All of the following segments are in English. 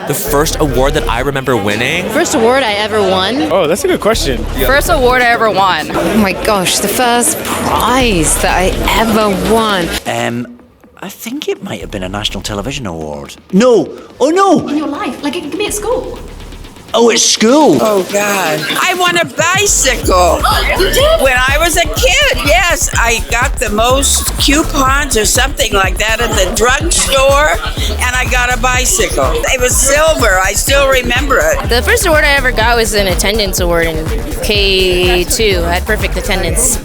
The first award that I remember winning? First award I ever won? Oh, that's a good question. First award I ever won. Oh my gosh, the first prize that I ever won. I think it might have been a National Television Award. No! Oh no! In your life? Like, it can be at school. Oh, it's school! Oh, God. I won a bicycle. You did? When I was a kid, yes. I got the most coupons or something like that at the drugstore, and I got a bicycle. It was silver. I still remember it. The first award I ever got was an attendance award in K2. I had perfect attendance.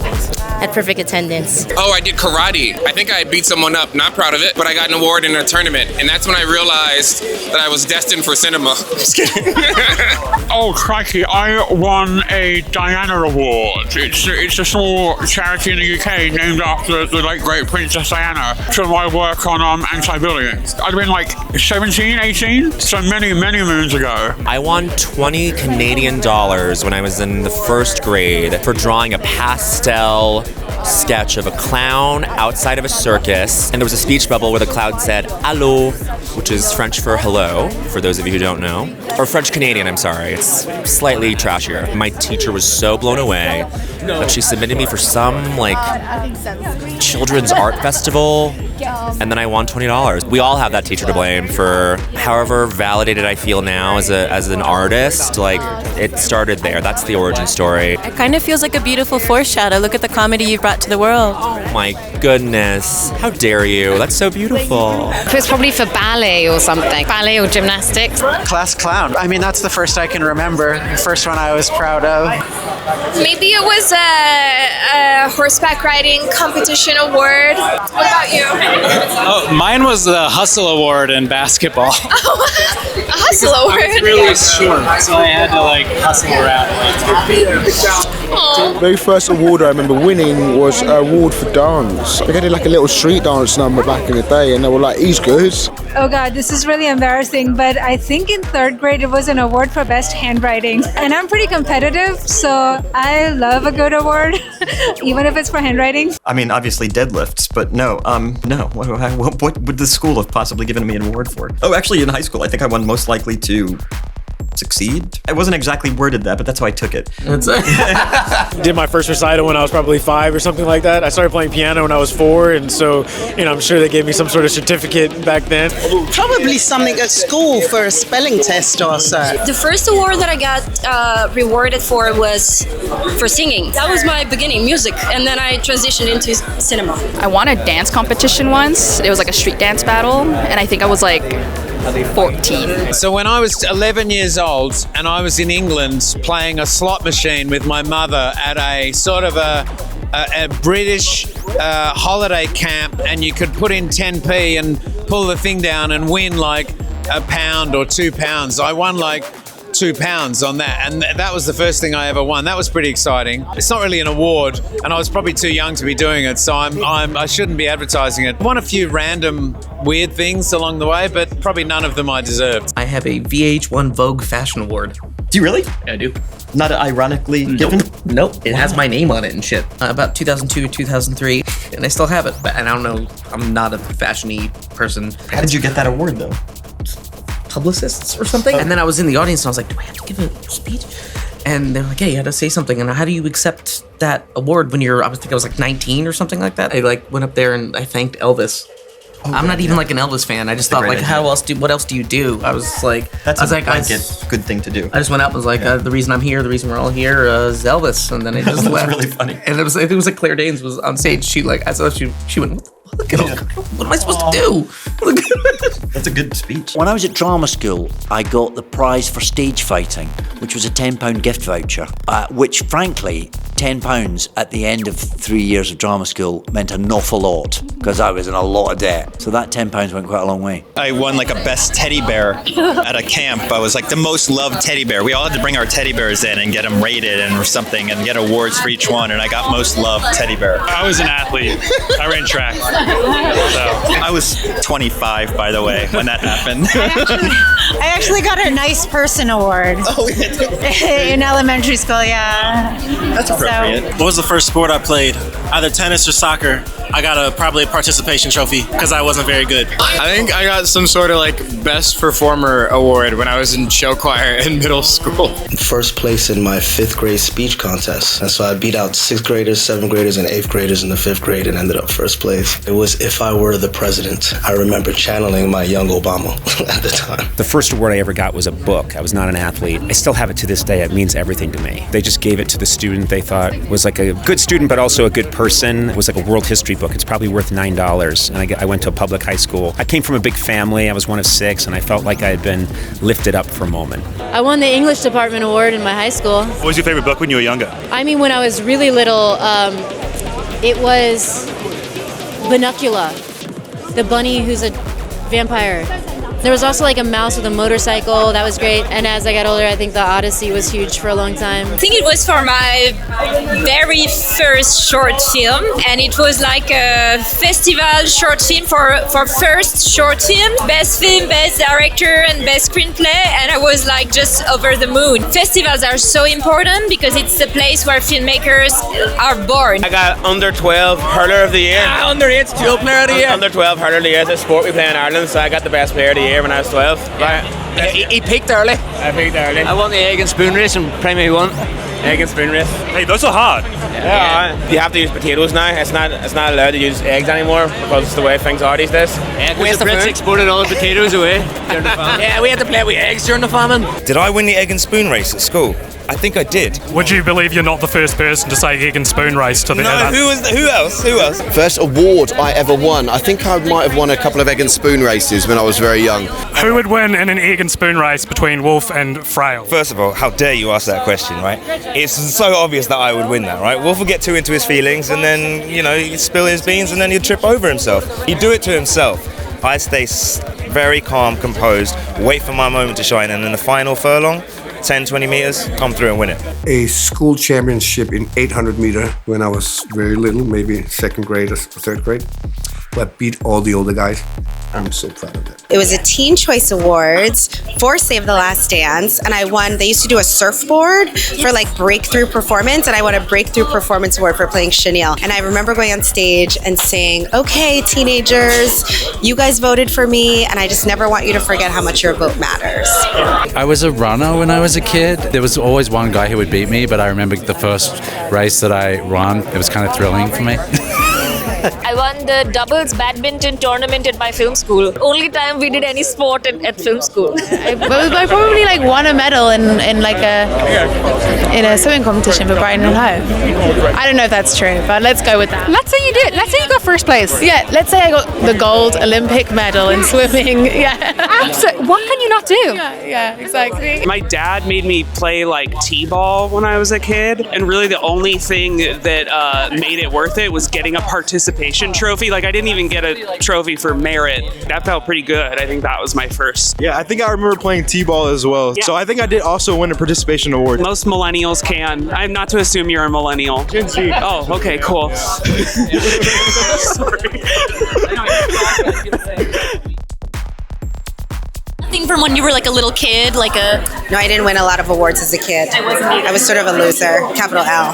Oh, I did karate. I think I beat someone up. Not proud of it, but I got an award in a tournament, and that's when I realized that I was destined for cinema. Just kidding. Oh, crikey, I won a Diana Award. It's a small charity in the UK named after the late great Princess Diana for my work on anti-bullying. I'd been like 17, 18, so many, many moons ago. I won 20 Canadian dollars when I was in the first grade for drawing a pastel sketch of a clown outside of a circus, and there was a speech bubble where the clown said "Allô," which is French for hello, for those of you who don't know. Or French Canadian, I'm sorry. It's slightly trashier. My teacher was so blown away that she submitted me for some, children's art festival, and then I won $20. We all have that teacher to blame for however validated I feel now as an artist. It started there. That's the origin story. It kind of feels like a beautiful foreshadow. Look at the comedy you've brought to the world. Oh my goodness. How dare you? That's so beautiful. It was probably for ballet or something. Ballet or gymnastics. Class clown. I mean, that's the first I can remember. The first one I was proud of. Maybe it was a horseback riding competition award. What about you? Oh, mine was the Hustle Award in basketball. Oh, a hustle award. I was really short, so I had to hustle around. Aww. The very first award I remember winning was an award for dance. I did a little street dance number back in the day, and they were like, he's good. Oh God, this is really embarrassing, but I think in third grade it was an award for best handwriting. And I'm pretty competitive, so I love a good award, even if it's for handwriting. I mean, obviously deadlifts, but no. What would the school have possibly given me an award for? Oh, actually in high school, I think I won most likely to succeed. I wasn't exactly worded that, but that's how I took it. Did my first recital when I was probably 5 or something like that. I started playing piano when I was 4, and so, I'm sure they gave me some sort of certificate back then. Probably something at school for a spelling test or so. The first award that I got rewarded for was for singing. That was my beginning, music, and then I transitioned into cinema. I won a dance competition once. It was like a street dance battle, and I think I was 14. So when I was 11 years old and I was in England playing a slot machine with my mother at a sort of a British holiday camp, and you could put in 10p and pull the thing down and win £1 or £2. I won £2 on that, and that was the first thing I ever won. That was pretty exciting. It's not really an award, and I was probably too young to be doing it, so I shouldn't be advertising it. Won a few random weird things along the way, but probably none of them I deserved. I have a VH1 Vogue Fashion Award. Do you really? I do. Not ironically given? Nope. It has my name on it and shit. About 2002 or 2003, and I still have it, but I don't know. I'm not a fashion-y person. How did you get that award, though? Publicists or something. And then I was in the audience and I was like, do I have to give a speech? And they're like, yeah, you had to say something. And how do you accept that award when I was 19 or something like that? I went up there and I thanked Elvis. Oh, I'm not even an Elvis fan. I just thought what else do you do? I was like, that's a good thing to do. I just went up and was like, the reason I'm here, the reason we're all here is Elvis. And then I just left. Really funny. And it was like Claire Danes was on stage. She I saw she went, what am I supposed to do? That's a good speech. When I was at drama school, I got the prize for stage fighting, which was a £10 gift voucher, which frankly, £10 at the end of 3 years of drama school meant an awful lot, because I was in a lot of debt. So that £10 went quite a long way. I won a best teddy bear at a camp. I was the most loved teddy bear. We all had to bring our teddy bears in and get them rated or something and get awards for each one, and I got most loved teddy bear. I was an athlete. I ran track. I was 25, by the way, when that happened. I actually got a nice person award. Oh, yeah. In elementary school, yeah. That's appropriate. What was the first sport I played? either tennis or soccer, I got probably a participation trophy because I wasn't very good. I think I got some sort of like best performer award when I was in show choir in middle school. First place in my 5th grade speech contest. And so I beat out 6th graders, 7th graders, and 8th graders in the 5th grade and ended up first place. It was If I Were the President. I remember channeling my young Obama at the time. The first award I ever got was a book. I was not an athlete. I still have it to this day. It means everything to me. They just gave it to the student they thought was like a good student, but also a good person. It was like a world history book. It's probably worth $9. And I went to a public high school. I came from a big family. I was one of 6, and I felt like I had been lifted up for a moment. I won the English department award in my high school. What was your favorite book when you were younger? I mean, when I was really little, it was Binocula, the bunny who's a vampire. There was also like a mouse with a motorcycle. That was great. And as I got older, I think the Odyssey was huge for a long time. I think it was for my very first short film, and it was like a festival short film for first short film, best director, and best screenplay, and I was like just over the moon. Festivals are so important because it's the place where filmmakers are born. I got under 12 hurler of the year. Under 8 dual player of the year. Under 12 hurler of the year. It's a sport we play in Ireland, so I got the best player of the year when I was 12. Yeah. He peaked early. I peaked early. I won the egg and spoon race in primary 1. Egg and spoon race. Hey, those are hard. Yeah. You have to use potatoes now. It's not allowed to use eggs anymore because it's the way things are these days. Yeah, the Brits exported all the potatoes away during the famine. Yeah, we had to play with eggs during the famine. Did I win the egg and spoon race at school? I think I did. Would you believe you're not the first person to say egg and spoon race to the No, who else? First award I ever won. I think I might have won a couple of egg and spoon races when I was very young. Who would win in an egg and spoon race between Wolf and Frail? First of all, how dare you ask that question, right? It's so obvious that I would win that, right? Wolf would get too into his feelings and then, he'd spill his beans and then he'd trip over himself. He'd do it to himself. I stay very calm, composed, wait for my moment to shine, and in the final furlong, 10, 20 meters, come through and win it. A school championship in 800 meter when I was very little, maybe 2nd grade or 3rd grade. But beat all the older guys. I'm so proud of that. It was a Teen Choice Awards for Save the Last Dance, and I won. They used to do a surfboard for like breakthrough performance, and I won a breakthrough performance award for playing Chanel. And I remember going on stage and saying, "Okay, teenagers, you guys voted for me, and I just never want you to forget how much your vote matters." I was a runner when I was a kid. There was always one guy who would beat me, but I remember the first race that I ran. It was kind of thrilling for me. I won the doubles badminton tournament at my film school. Only time we did any sport at film school. I probably like won a medal in a swimming competition for Brighton and Hove. I don't know if that's true, but let's go with that. Let's say you did. Let's say you got first place. Yeah, let's say I got the gold Olympic medal in swimming. Yeah. Absolutely. What can you not do? Yeah, exactly. My dad made me play like t-ball when I was a kid, and really the only thing that made it worth it was getting a participation trophy. Like I didn't even get a trophy for merit. That felt pretty good. I think that was my first. Yeah, I think I remember playing t-ball as well. Yeah. So I think I did also win a participation award. Most millennials can. I'm not to assume you're a millennial. Gen Z. Oh, okay, cool. Sorry. Thing from when you were like a little kid, like a... No, I didn't win a lot of awards as a kid. I was sort of a loser, capital L.